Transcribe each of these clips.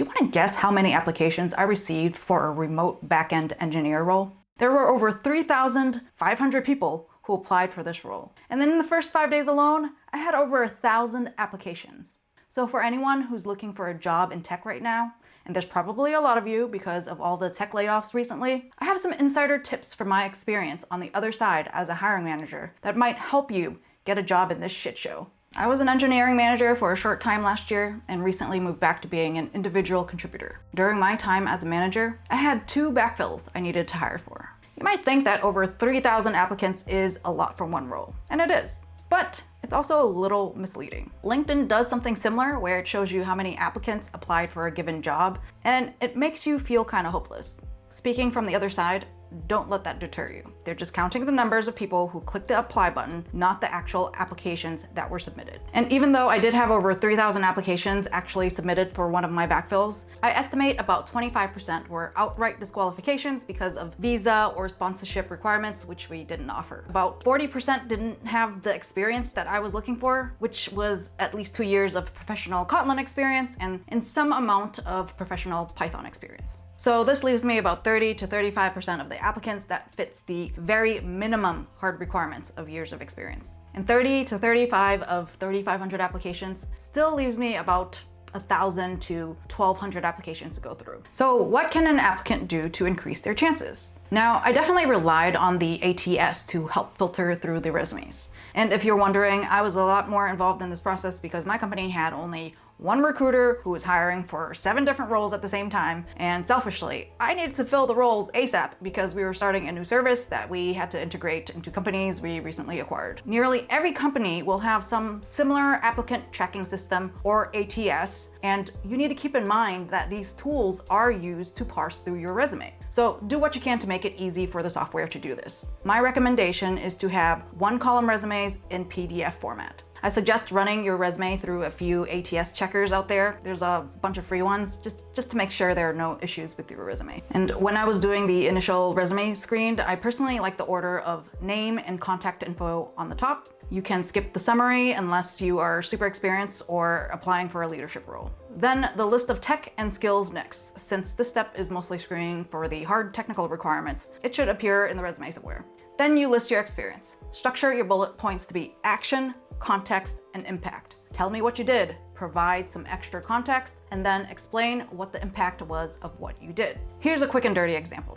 Do you want to guess how many applications I received for a remote backend engineer role? There were over 3,500 people who applied for this role. And then in the first 5 days alone, I had over 1,000 applications. So for anyone who's looking for a job in tech right now, and there's probably a lot of you because of all the tech layoffs recently, I have some insider tips from my experience on the other side as a hiring manager that might help you get a job in this shit show. I was an engineering manager for a short time last year and recently moved back to being an individual contributor. During my time as a manager, I had 2 backfills I needed to hire for. You might think that over 3,000 applicants is a lot for one role, and it is. But it's also a little misleading. LinkedIn does something similar where it shows you how many applicants applied for a given job, and it makes you feel kind of hopeless. Speaking from the other side, don't let that deter you. They're just counting the numbers of people who clicked the apply button, not the actual applications that were submitted. And even though I did have over 3,000 applications actually submitted for one of my backfills, I estimate about 25% were outright disqualifications because of visa or sponsorship requirements, which we didn't offer. About 40% didn't have the experience that I was looking for, which was at least 2 years of professional Kotlin experience and some amount of professional Python experience. So this leaves me about 30 to 35% of the applicants that fits the very minimum hard requirements of years of experience. And 30 to 35 of 3,500 applications still leaves me about 1,000 to 1,200 applications to go through. So what can an applicant do to increase their chances? Now, I definitely relied on the ATS to help filter through the resumes. And if you're wondering, I was a lot more involved in this process because my company had only one recruiter who was hiring for 7 different roles at the same time, and selfishly, I needed to fill the roles ASAP because we were starting a new service that we had to integrate into companies we recently acquired. Nearly every company will have some similar applicant tracking system or ATS, and you need to keep in mind that these tools are used to parse through your resume. So do what you can to make it easy for the software to do this. My recommendation is to have 1-column resumes in PDF format. I suggest running your resume through a few ATS checkers out there. There's a bunch of free ones just to make sure there are no issues with your resume. And when I was doing the initial resume screened, I personally like the order of name and contact info on the top. You can skip the summary unless you are super experienced or applying for a leadership role. Then the list of tech and skills next. Since this step is mostly screening for the hard technical requirements, it should appear in the resume somewhere. Then you list your experience. Structure your bullet points to be action, context, and impact. Tell me what you did, provide some extra context, and then explain what the impact was of what you did. Here's a quick and dirty example.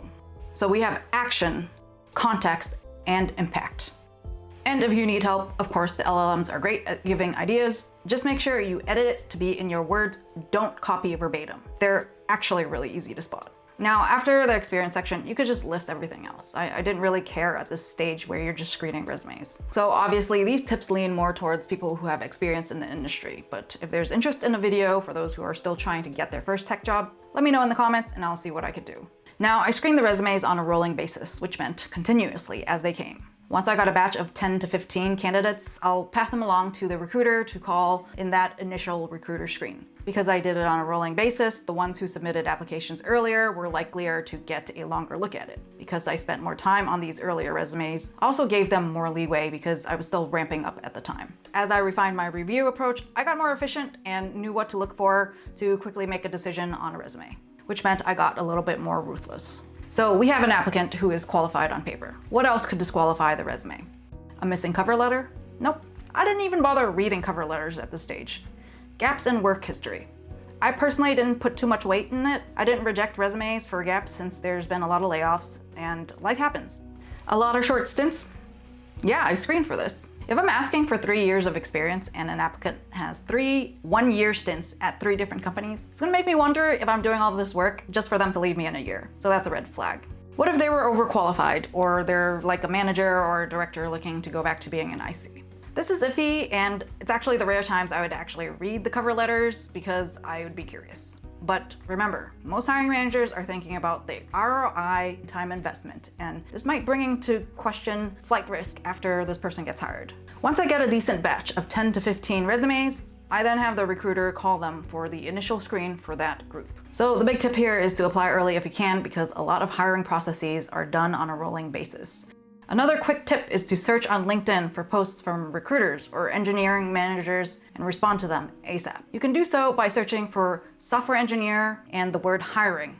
So we have action, context, and impact. And if you need help, of course, the LLMs are great at giving ideas. Just make sure you edit it to be in your words. Don't copy verbatim. They're actually really easy to spot. Now, after the experience section, you could just list everything else. I didn't really care at this stage where you're just screening resumes. So obviously these tips lean more towards people who have experience in the industry, but if there's interest in the video for those who are still trying to get their first tech job, let me know in the comments and I'll see what I could do. Now, I screened the resumes on a rolling basis, which meant continuously as they came. Once I got a batch of 10 to 15 candidates, I'll pass them along to the recruiter to call in that initial recruiter screen. Because I did it on a rolling basis, the ones who submitted applications earlier were likelier to get a longer look at it. Because I spent more time on these earlier resumes, I also gave them more leeway because I was still ramping up at the time. As I refined my review approach, I got more efficient and knew what to look for to quickly make a decision on a resume, which meant I got a little bit more ruthless. So we have an applicant who is qualified on paper. What else could disqualify the resume? A missing cover letter? Nope. I didn't even bother reading cover letters at this stage. Gaps in work history. I personally didn't put too much weight in it. I didn't reject resumes for gaps since there's been a lot of layoffs and life happens. A lot of short stints? Yeah, I screened for this. If I'm asking for 3 years of experience and an applicant has 3 one-year stints at 3 different companies, it's gonna make me wonder if I'm doing all this work just for them to leave me in a year. So that's a red flag. What if they were overqualified or they're like a manager or a director looking to go back to being an IC? This is iffy, and it's actually the rare times I would actually read the cover letters because I would be curious. But remember, most hiring managers are thinking about the ROI time investment, and this might bring into question flight risk after this person gets hired. Once I get a decent batch of 10 to 15 resumes, I then have the recruiter call them for the initial screen for that group. So the big tip here is to apply early if you can, because a lot of hiring processes are done on a rolling basis. Another quick tip is to search on LinkedIn for posts from recruiters or engineering managers and respond to them ASAP. You can do so by searching for software engineer and the word hiring,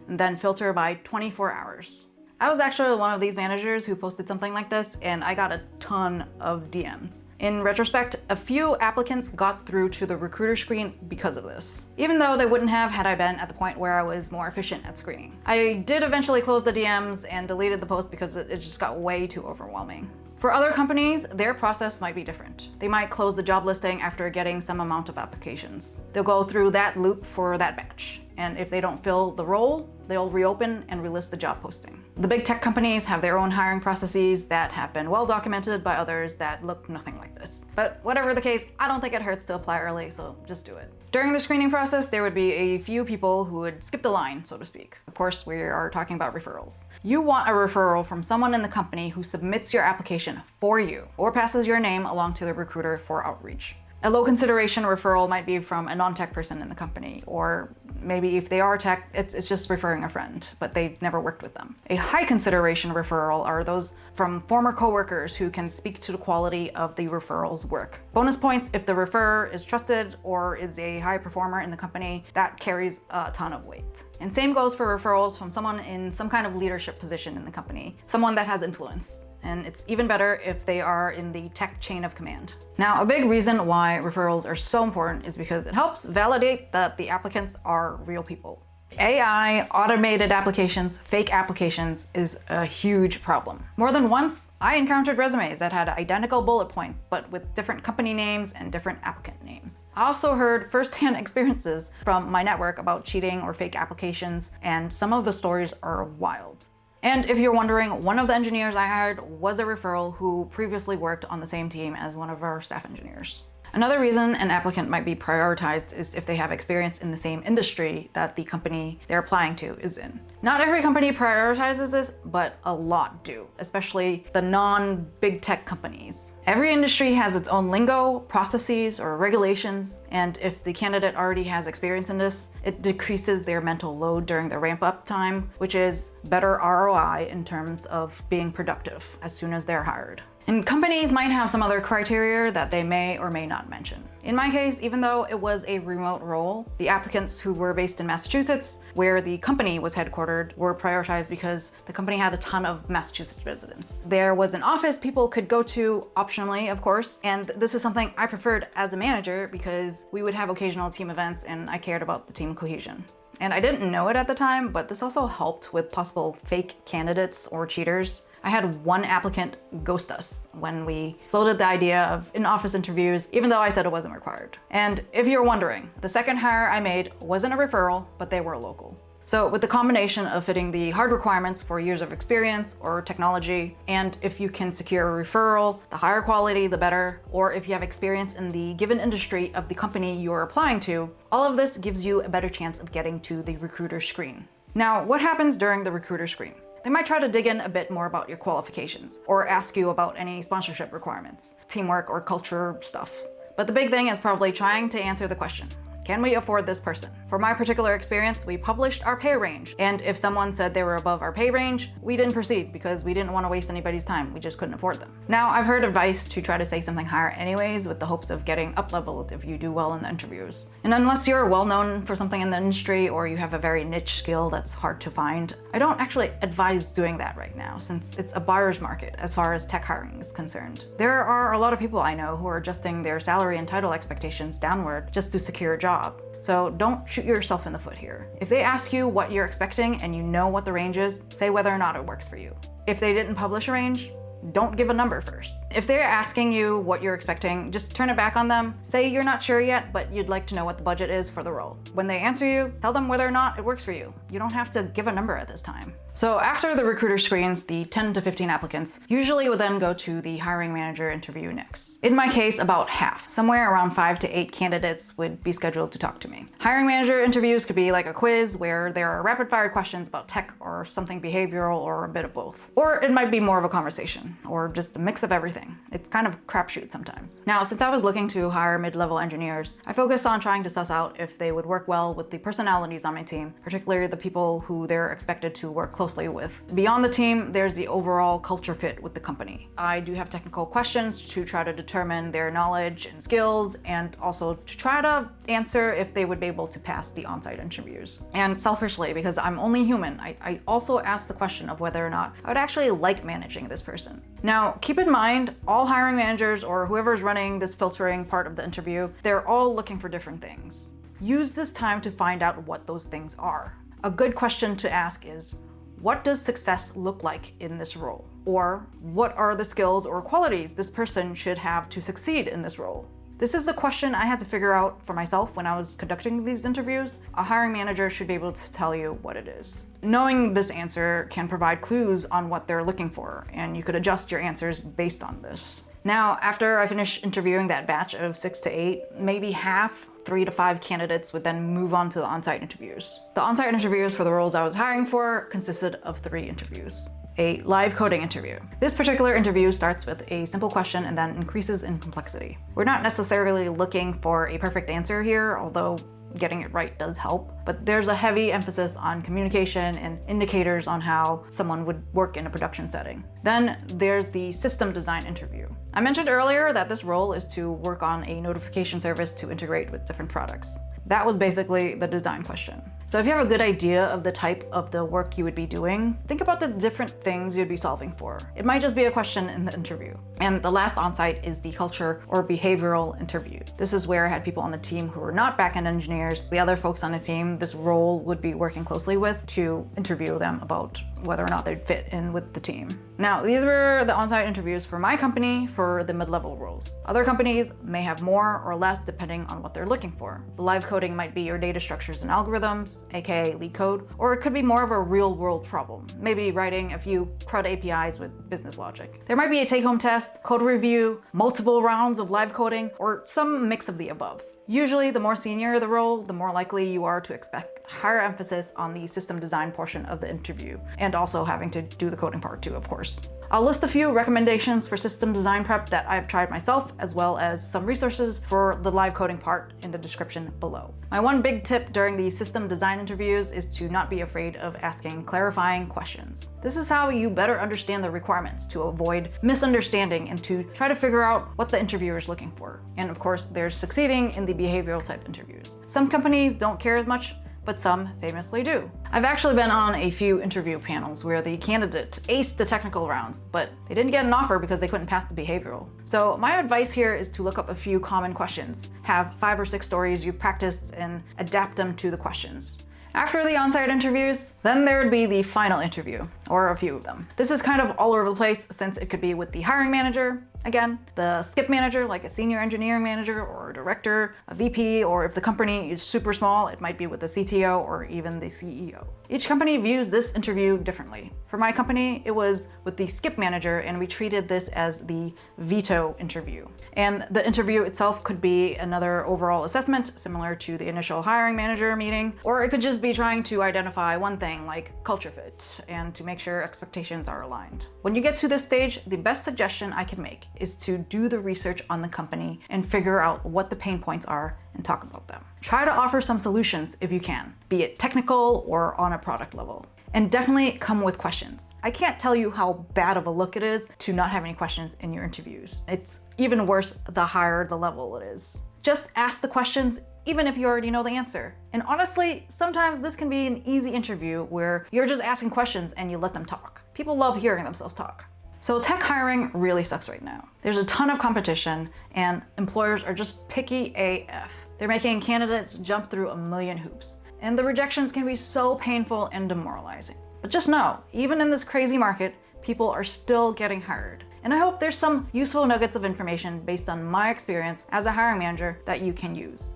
and then filter by 24 hours. I was actually one of these managers who posted something like this, and I got a ton of DMs. In retrospect, a few applicants got through to the recruiter screen because of this, even though they wouldn't have had I been at the point where I was more efficient at screening. I did eventually close the DMs and deleted the post because it just got way too overwhelming. For other companies, their process might be different. They might close the job listing after getting some amount of applications. They'll go through that loop for that batch, and if they don't fill the role, they'll reopen and relist the job posting. The big tech companies have their own hiring processes that have been well documented by others that look nothing like this. But whatever the case, I don't think it hurts to apply early, so just do it. During the screening process, there would be a few people who would skip the line, so to speak. Of course, we are talking about referrals. You want a referral from someone in the company who submits your application for you or passes your name along to the recruiter for outreach. A low consideration referral might be from a non-tech person in the company, or maybe if they are tech, it's just referring a friend, but they've never worked with them. A high consideration referral are those from former coworkers who can speak to the quality of the referral's work. Bonus points if the referrer is trusted or is a high performer in the company, that carries a ton of weight. And same goes for referrals from someone in some kind of leadership position in the company, someone that has influence. And it's even better if they are in the tech chain of command. Now, a big reason why referrals are so important is because it helps validate that the applicants are real people. AI, automated applications, fake applications is a huge problem. More than once, I encountered resumes that had identical bullet points, but with different company names and different applicant names. I also heard firsthand experiences from my network about cheating or fake applications, and some of the stories are wild. And if you're wondering, one of the engineers I hired was a referral who previously worked on the same team as one of our staff engineers. Another reason an applicant might be prioritized is if they have experience in the same industry that the company they're applying to is in. Not every company prioritizes this, but a lot do, especially the non-big tech companies. Every industry has its own lingo, processes, or regulations, and if the candidate already has experience in this, it decreases their mental load during the ramp-up time, which is better ROI in terms of being productive as soon as they're hired. And companies might have some other criteria that they may or may not mention. In my case, even though it was a remote role, the applicants who were based in Massachusetts, where the company was headquartered, were prioritized because the company had a ton of Massachusetts residents. There was an office people could go to, optionally, of course, and this is something I preferred as a manager because we would have occasional team events and I cared about the team cohesion. And I didn't know it at the time, but this also helped with possible fake candidates or cheaters. I had one applicant ghost us when we floated the idea of in-office interviews, even though I said it wasn't required. And if you're wondering, the second hire I made wasn't a referral, but they were local. So with the combination of fitting the hard requirements for years of experience or technology, and if you can secure a referral, the higher quality, the better, or if you have experience in the given industry of the company you're applying to, all of this gives you a better chance of getting to the recruiter screen. Now, what happens during the recruiter screen? They might try to dig in a bit more about your qualifications or ask you about any sponsorship requirements, teamwork or culture stuff. But the big thing is probably trying to answer the question, can we afford this person? For my particular experience, we published our pay range, and if someone said they were above our pay range, we didn't proceed because we didn't want to waste anybody's time. We just couldn't afford them. Now, I've heard advice to try to say something higher anyways with the hopes of getting up-leveled if you do well in the interviews. And unless you're well known for something in the industry or you have a very niche skill that's hard to find, I don't actually advise doing that right now since it's a buyer's market as far as tech hiring is concerned. There are a lot of people I know who are adjusting their salary and title expectations downward just to secure a job. So don't shoot yourself in the foot here. If they ask you what you're expecting and you know what the range is, say whether or not it works for you. If they didn't publish a range, don't give a number first. If they're asking you what you're expecting, just turn it back on them. Say you're not sure yet, but you'd like to know what the budget is for the role. When they answer you, tell them whether or not it works for you. You don't have to give a number at this time. So after the recruiter screens the 10 to 15 applicants, usually would then go to the hiring manager interview next. In my case, about half, somewhere around 5 to 8 candidates would be scheduled to talk to me. Hiring manager interviews could be like a quiz where there are rapid fire questions about tech or something behavioral or a bit of both. Or it might be more of a conversation. combination or just a mix of everything. It's kind of a crapshoot sometimes. Now, since I was looking to hire mid-level engineers, I focused on trying to suss out if they would work well with the personalities on my team, particularly the people who they're expected to work closely with. Beyond the team, there's the overall culture fit with the company. I do have technical questions to try to determine their knowledge and skills, and also to try to answer if they would be able to pass the on-site interviews. And selfishly, because I'm only human, I also ask the question of whether or not I would actually like managing this person. Now, keep in mind, all hiring managers or whoever's running this filtering part of the interview, they're all looking for different things. Use this time to find out what those things are. A good question to ask is, what does success look like in this role? Or what are the skills or qualities this person should have to succeed in this role? This is a question I had to figure out for myself when I was conducting these interviews. A hiring manager should be able to tell you what it is. Knowing this answer can provide clues on what they're looking for, and you could adjust your answers based on this. Now, after I finished interviewing that batch of 6 to 8, maybe half, 3 to 5 candidates would then move on to the on-site interviews. The on-site interviews for the roles I was hiring for consisted of 3 interviews. A live coding interview. This particular interview starts with a simple question and then increases in complexity. We're not necessarily looking for a perfect answer here, although getting it right does help, but there's a heavy emphasis on communication and indicators on how someone would work in a production setting. Then there's the system design interview. I mentioned earlier that this role is to work on a notification service to integrate with different products. That was basically the design question. So if you have a good idea of the type of the work you would be doing, think about the different things you'd be solving for. It might just be a question in the interview. And the last on-site is the culture or behavioral interview. This is where I had people on the team who were not back-end engineers. The other folks on the team this role would be working closely with to interview them about whether or not they'd fit in with the team. Now, these were the on-site interviews for my company for the mid-level roles. Other companies may have more or less depending on what they're looking for. The live coding might be your data structures and algorithms, aka lead code, or it could be more of a real-world problem, maybe writing a few CRUD APIs with business logic. There might be a take-home test, code review, multiple rounds of live coding, or some mix of the above. Usually, the more senior the role, the more likely you are to expect higher emphasis on the system design portion of the interview, and also having to do the coding part too, of course. I'll list a few recommendations for system design prep that I've tried myself, as well as some resources for the live coding part in the description below. My one big tip during the system design interviews is to not be afraid of asking clarifying questions. This is how you better understand the requirements to avoid misunderstanding and to try to figure out what the interviewer is looking for. And of course, there's succeeding in the behavioral type interviews. Some companies don't care as much, but some famously do. I've actually been on a few interview panels where the candidate aced the technical rounds, but they didn't get an offer because they couldn't pass the behavioral. So my advice here is to look up a few common questions, have 5 or 6 stories you've practiced, and adapt them to the questions. After the on-site interviews, then there would be the final interview, or a few of them. This is kind of all over the place since it could be with the hiring manager, again, the skip manager, like a senior engineering manager or a director, a VP, or if the company is super small, it might be with the CTO or even the CEO. Each company views this interview differently. For my company, it was with the skip manager, and we treated this as the veto interview. And the interview itself could be another overall assessment, similar to the initial hiring manager meeting, or it could just be trying to identify one thing like culture fit and to make sure expectations are aligned. When you get to this stage, the best suggestion I can make is to do the research on the company and figure out what the pain points are and talk about them. Try to offer some solutions if you can, be it technical or on a product level. And definitely come with questions. I can't tell you how bad of a look it is to not have any questions in your interviews. It's even worse the higher the level it is. Just ask the questions even if you already know the answer. And honestly, sometimes this can be an easy interview where you're just asking questions and you let them talk. People love hearing themselves talk. So tech hiring really sucks right now. There's a ton of competition and employers are just picky AF. They're making candidates jump through a million hoops. And the rejections can be so painful and demoralizing. But just know, even in this crazy market, people are still getting hired. And I hope there's some useful nuggets of information based on my experience as a hiring manager that you can use.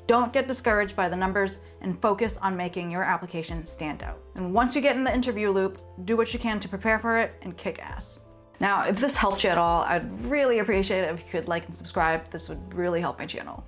Don't get discouraged by the numbers and focus on making your application stand out. And once you get in the interview loop, do what you can to prepare for it and kick ass. Now, if this helped you at all, I'd really appreciate it if you could like and subscribe. This would really help my channel.